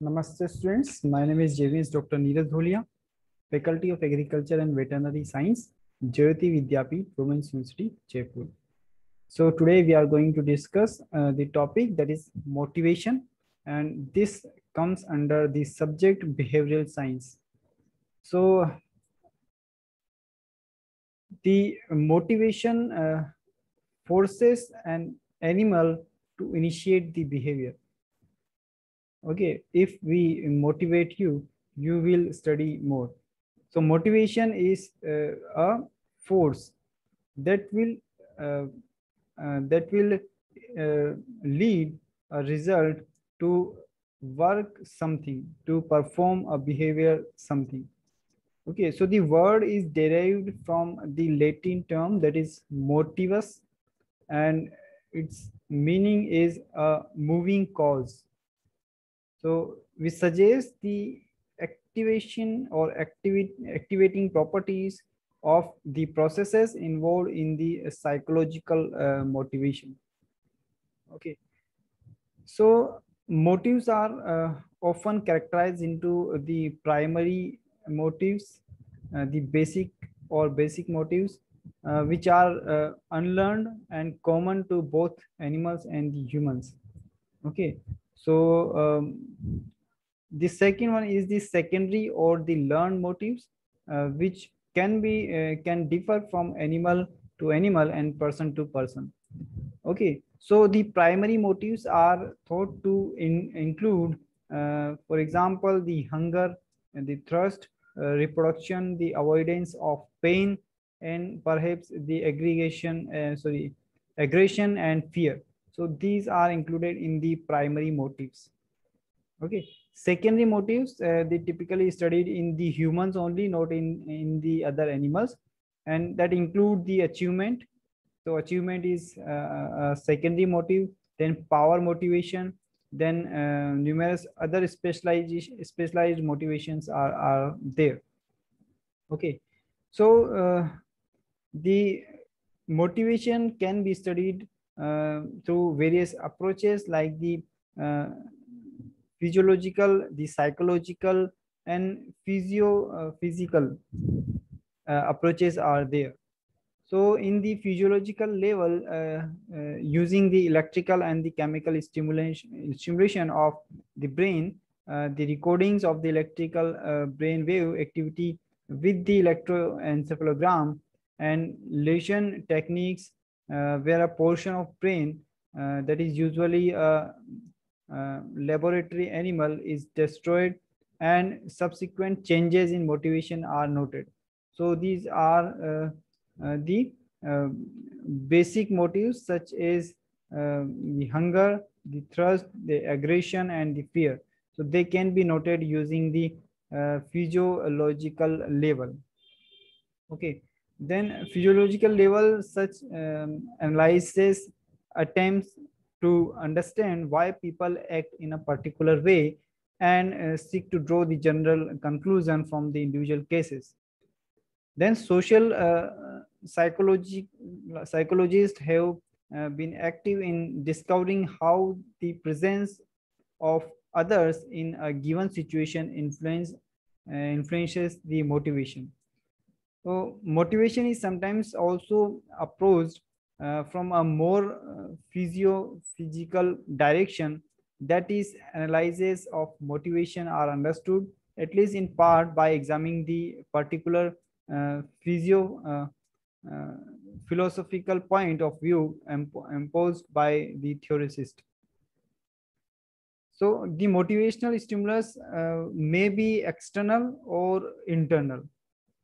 Namaste students, my name is JVS Dr. Neeraj Bholia, Faculty of Agriculture and Veterinary Science, Jyoti Vidyapeeth, Women's University, Jaipur. So today we are going to discuss the topic that is motivation, and this comes under the subject behavioral science. So the motivation forces an animal to initiate the behavior. Okay, if we motivate you, you will study more. So motivation is a force that will uh, lead a result to work something, to perform a behavior something. Okay, so the word is derived from the Latin term that is motivus, and its meaning is a moving cause. So we suggest the activation or activating properties of the processes involved in the psychological motivation. Okay, so motives are often characterized into the primary motives, the basic motives, which are unlearned and common to both animals and the humans. Okay, so the second one is the secondary or the learned motives, which can differ from animal to animal and person to person. Okay, so the primary motives are thought to include, for example, the hunger, and the thirst, reproduction, the avoidance of pain, and perhaps the aggression and fear. So these are included in the primary motives. Okay, secondary motives, they typically studied in the humans only, not in the other animals, and that include the achievement. So achievement is a secondary motive, then power motivation, then numerous other specialized motivations are there. Okay, so the motivation can be studied through various approaches like the uh, physiological, the psychological, and physical approaches are there. So in the physiological level, using the electrical and the chemical stimulation of the brain, the recordings of the electrical brain wave activity with the electroencephalogram and lesion techniques, where a portion of brain that is usually a laboratory animal is destroyed and subsequent changes in motivation are noted. So these are the uh, basic motives such as the hunger, the thirst, the aggression, and the fear. So they can be noted using the physiological level. Okay, then physiological level such analysis attempts to understand why people act in a particular way and seek to draw the general conclusion from the individual cases. Then social psychologists have been active in discovering how the presence of others in a given situation influences the motivation. So motivation is sometimes also approached from a more physical direction, that is analysis of motivation are understood at least in part by examining the particular uh, physio uh, uh, philosophical point of view imposed by the theorist. So the motivational stimulus may be external or internal.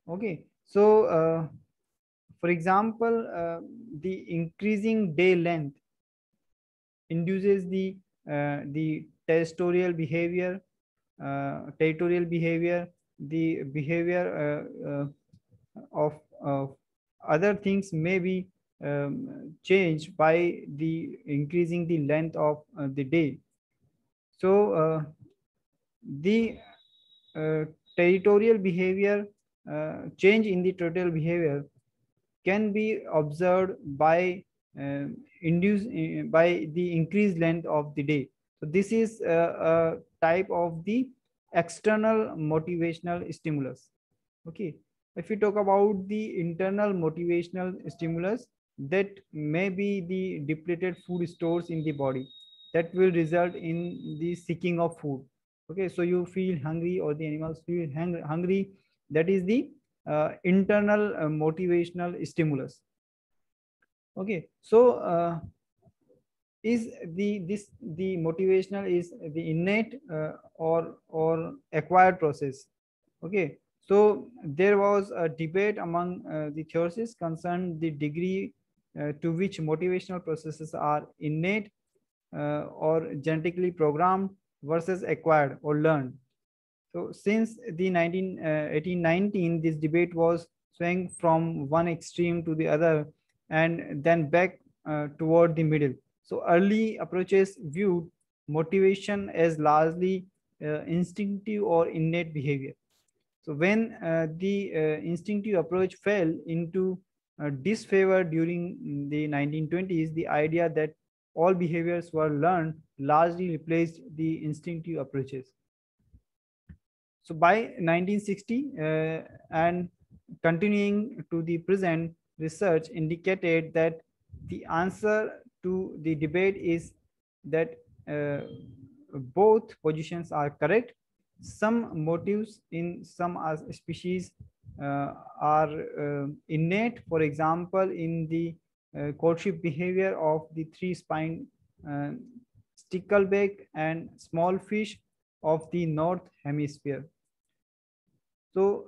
Okay, so for example, the increasing day length induces the territorial behavior, the behavior of other things may be changed by the increasing the length of the day. So the uh, territorial behavior, change in the territorial behavior can be observed by by the increased length of the day. So this is a type of the external motivational stimulus. Okay. If we talk about the internal motivational stimulus, that may be the depleted food stores in the body that will result in the seeking of food. Okay, so you feel hungry or the animals feel hungry. That is the internal motivational stimulus. Okay, so is the motivational is the innate or acquired process. Okay, so there was a debate among the theorists concerned the degree to which motivational processes are innate or genetically programmed versus acquired or learned. So since the 1819, this debate was swaying from one extreme to the other and then back toward the middle. So early approaches viewed motivation as largely instinctive or innate behavior. So when the instinctive approach fell into disfavor during the 1920s, the idea that all behaviors were learned largely replaced the instinctive approaches. So by 1960 and continuing to the present, research indicated that the answer to the debate is that uh, both positions are correct. Some motives in some species are innate. For example, in the courtship behavior of the three-spined uh, stickleback and small fish of the north hemisphere. So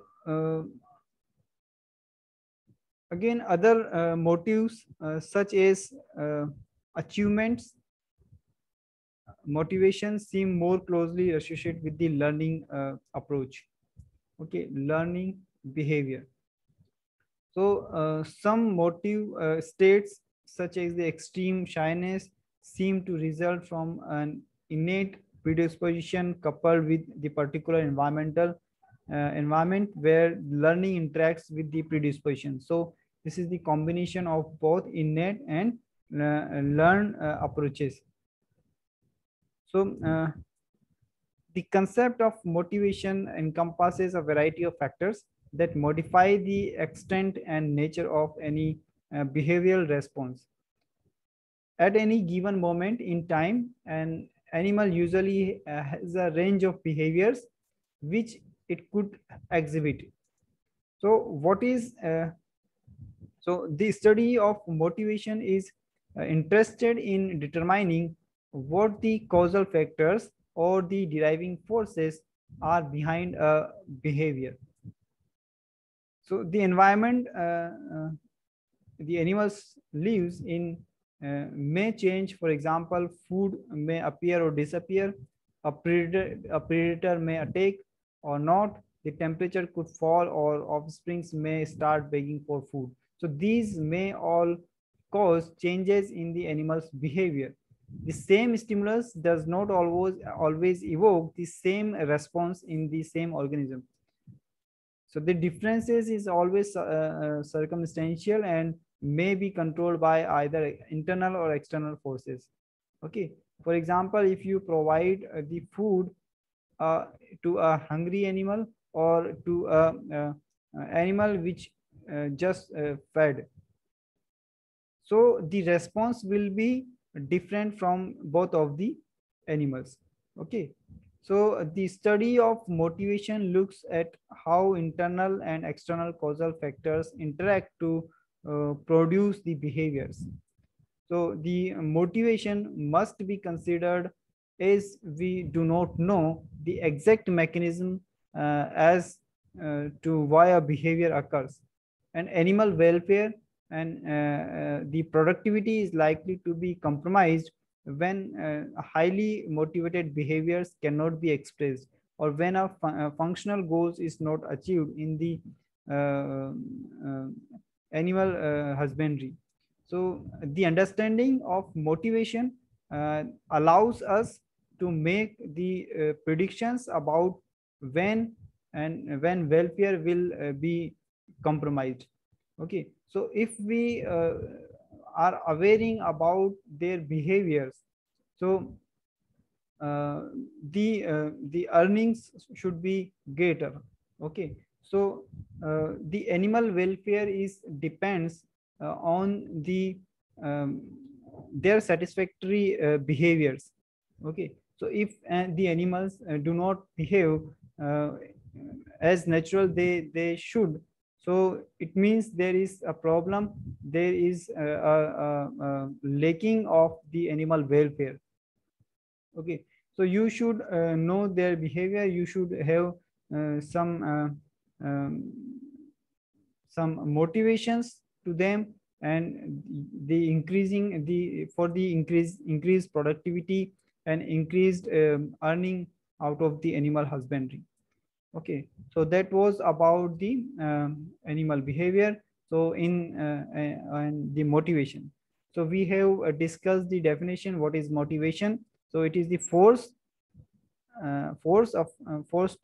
again, other motives such as achievements, motivation seem more closely associated with the learning approach. Okay, learning behavior. So some motive states such as the extreme shyness seem to result from an innate predisposition coupled with the particular environmental environment where learning interacts with the predisposition. So this is the combination of both innate and learned approaches. So the concept of motivation encompasses a variety of factors that modify the extent and nature of any behavioral response. At any given moment in time, an animal usually has a range of behaviors which it could exhibit. So what is so the study of motivation is interested in determining what the causal factors or the deriving forces are behind a behavior. So the environment the animals lives in may change. For example, food may appear or disappear. A predator may attack or not. The temperature could fall or offsprings may start begging for food. So these may all cause changes in the animal's behavior. The same stimulus does not always evoke the same response in the same organism. So the differences is always circumstantial and may be controlled by either internal or external forces. Okay. For example, if you provide the food uh, to a hungry animal or to a animal which just fed, so the response will be different from both of the animals. Okay. So the study of motivation looks at how internal and external causal factors interact to produce the behaviors. So the motivation must be considered as we do not know the exact mechanism as to why a behavior occurs. And animal welfare and the productivity is likely to be compromised when highly motivated behaviors cannot be expressed or when a functional goals is not achieved in the uh, uh, animal husbandry. So the understanding of motivation allows us to make the predictions about when welfare will be compromised. Okay, so if we are aware about their behaviors, so the earnings should be greater. Okay, so the animal welfare is depends on um, their satisfactory behaviors. Okay, so if the animals do not behave uh, as natural they should, so it means there is a problem, there is a lacking of the animal welfare. Okay, so you should know their behavior, you should have um, some motivations to them, and the increasing the for the increased productivity and increased earning out of the animal husbandry. Okay, so that was about the animal behavior. So in and the motivation, so we have discussed the definition. What is motivation? So it is the force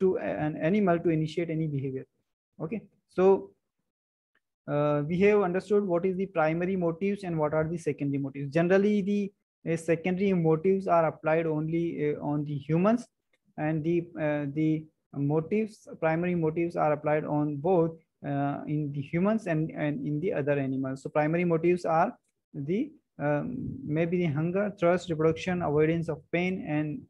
to an animal to initiate any behavior. Okay, so we have understood what is the primary motives and what are the secondary motives. Generally, the secondary motives are applied only on the humans, and the motives, primary motives, are applied on both in the humans and in the other animals. So primary motives are the maybe the hunger, thirst, reproduction, avoidance of pain, and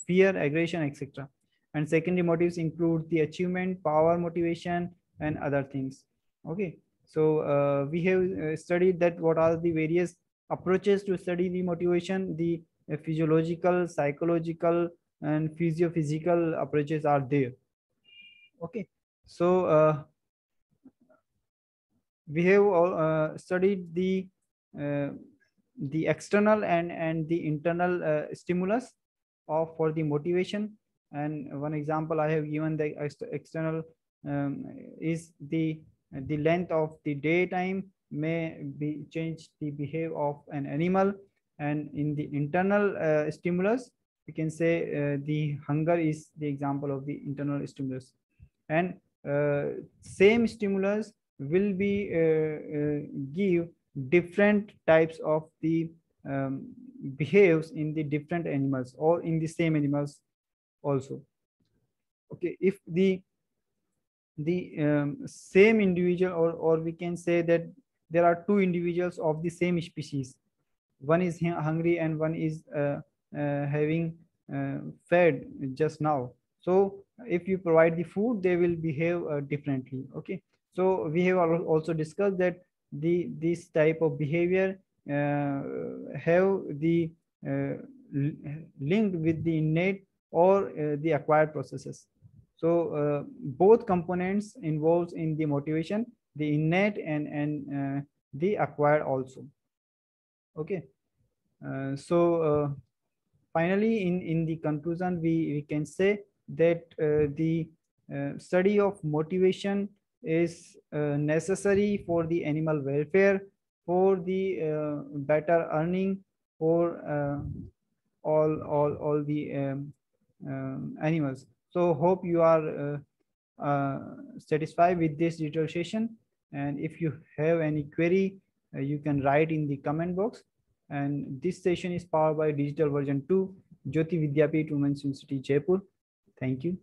fear, aggression, etc. And secondary motives include the achievement, power, motivation, and other things. Okay, so we have studied that what are the various approaches to study the motivation. The physiological, psychological, and physiophysical approaches are there. Okay, so we have all, studied uh, the external and the internal stimulus of for the motivation. And one example I have given, the external um, is the length of the daytime may be change the behavior of an animal. And in the internal stimulus, we can say the hunger is the example of the internal stimulus. And same stimulus will be give different types of the behaves in the different animals or in the same animals also. Okay, if the same individual, or we can say that there are two individuals of the same species, one is hungry and one is having fed just now. So if you provide the food, they will behave differently. Okay, so we have also discussed that this type of behavior have the uh, linked with the innate or the acquired processes. So both components involved in the motivation, the innate and the acquired also. Okay, so finally, in the conclusion, we can say that the study of motivation is necessary for the animal welfare, for the better earning, for all the animals. So hope you are satisfied with this detailed session. And if you have any query, you can write in the comment box. And this session is powered by Digital Version 2, Jyoti Vidyapeeth Women's University, Jaipur. Thank you.